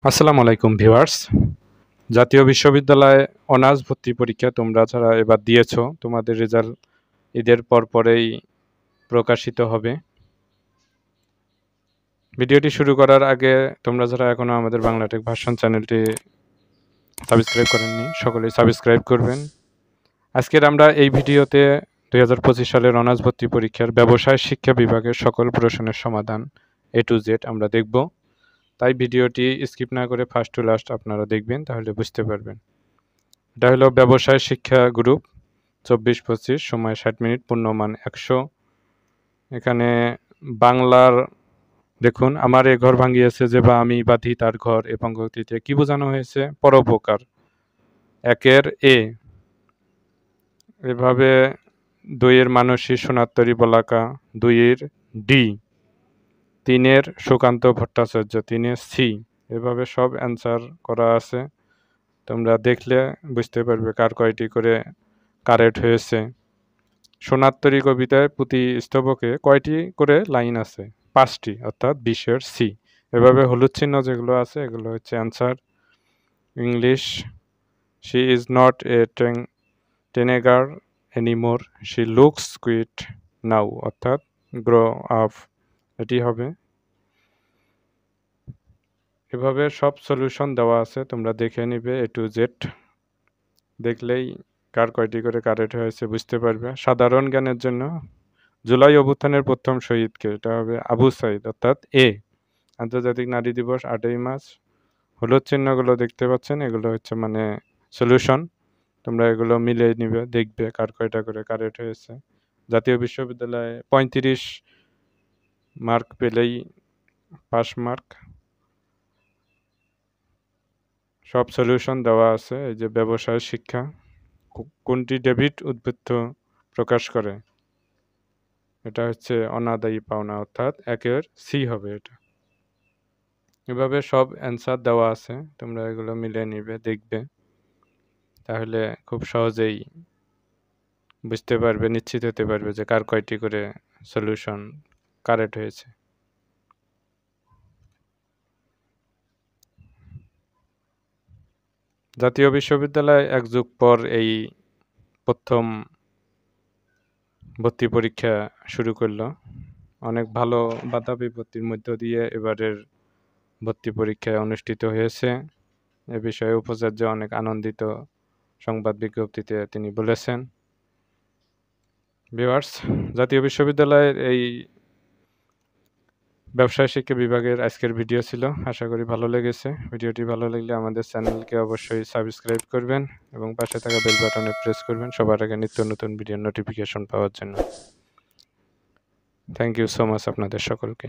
আসসালামু আলাইকুম ভিউয়ার্স। জাতীয় বিশ্ববিদ্যালয়ে অনার্স ভর্তি পরীক্ষা তোমরা যারা এবার দিয়েছো, তোমাদের রেজাল্ট ঈদের পরেই প্রকাশিত হবে। ভিডিওটি শুরু করার আগে তোমরা যারা এখনো আমাদের বাংলাটেক ভার্সন চ্যানেলটি সাবস্ক্রাইব করেননি, সকলেই সাবস্ক্রাইব করবেন। আজকের আমরা এই ভিডিওতে 2025 সালের অনার্স ভর্তি পরীক্ষার ব্যবসায় শিক্ষা বিভাগের সকল প্রশ্নের সমাধান A to Z আমরা দেখব। তাই ভিডিওটি স্কিপ না করে ফার্স্ট টু লাস্ট আপনারা দেখবেন, তাহলে বুঝতে পারবেন। এটা হলো ব্যবসায় শিক্ষা গ্রুপ 24-25, সময় 60 মিনিট, পূর্ণমান 100। এখানে বাংলার দেখুন, আমার এ ঘর ভাঙিয়েছে যে বা আমি বাঁধি তার ঘর, এ পঙ্ক্তিতে কি বোঝানো হয়েছে? পরোপকার। একের এ, এভাবে 2-এর মানসী সোনাত্তরী বলাকা, 2-এর ডি, 3-এর সুকান্ত ভট্টাচার্য, 3-এর সি। এভাবে সব অ্যান্সার করা আছে, তোমরা দেখলে বুঝতে পারবে কার কয়টি করে কারেক্ট হয়েছে। সোনাত্তরী কবিতায় প্রতি স্তবকে কয়টি করে লাইন আছে? 5টি, অর্থাৎ 20-এর সি। এভাবে হলুদ চিহ্ন যেগুলো আছে এগুলো হচ্ছে answer. English, she is not a teenager anymore, she looks quite now, অর্থাৎ গ্রো আপ, এটি হবে। এভাবে সব সলিউশন দেওয়া আছে, তোমরা দেখে নিবে A to Z, দেখলেই কার কয়টি করে কারেক্ট হয়েছে বুঝতে পারবে। সাধারণ জ্ঞানের জন্য জুলাই অভ্যুত্থানের প্রথম শহীদকে, এটা হবে আবু সাইদ, অর্থাৎ এ। আন্তর্জাতিক নারী দিবস 8ই মার্চ। হলুদ চিহ্নগুলো দেখতে পাচ্ছেন, এগুলো হচ্ছে মানে সলিউশন, তোমরা এগুলো মিলে নিবে, দেখবে কার কয়টা করে কারেক্ট হয়েছে। জাতীয় বিশ্ববিদ্যালয়ে 35 মার্ক পেলেই পাস মার্ক। সব সলিউশন দেওয়া আছে। এই যে ব্যবসায় শিক্ষা, কোনটি ডেবিট উদ্বৃত্ত প্রকাশ করে? এটা হচ্ছে অনাদায়ী পাওনা, অর্থাৎ 1-এর সি হবে এটা। এভাবে সব অ্যান্সার দেওয়া আছে, তোমরা এগুলো মিলে নিবে, দেখবে, তাহলে খুব সহজেই বুঝতে পারবে, নিশ্চিত হতে পারবে যে কার কয়টি করে সলিউশন কারেক্ট হয়েছে। জাতীয় বিশ্ববিদ্যালয় 1 যুগ পর এই প্রথম ভর্তি পরীক্ষা শুরু করলো। অনেক ভালো বাধা বিপত্তির মধ্য দিয়ে এবারের ভর্তি পরীক্ষায় অনুষ্ঠিত হয়েছে। এ বিষয়ে উপাচার্য অনেক আনন্দিত, সংবাদ বিজ্ঞপ্তিতে তিনি বলেছেন। ভিউয়ার্স, জাতীয় বিশ্ববিদ্যালয়ের এই ব্যবসায় শিক্ষা বিভাগের আজকের ভিডিও ছিল, আশা করি ভালো লেগেছে। ভিডিওটি ভালো লাগলে আমাদের চ্যানেলকে অবশ্যই সাবস্ক্রাইব করবেন এবং পাশে থাকা বেল বাটনে প্রেস করবেন সবার আগে নিত্য নতুন ভিডিওর নোটিফিকেশন পাওয়ার জন্য। থ্যাংক ইউ সো মাচ আপনাদের সকলকে।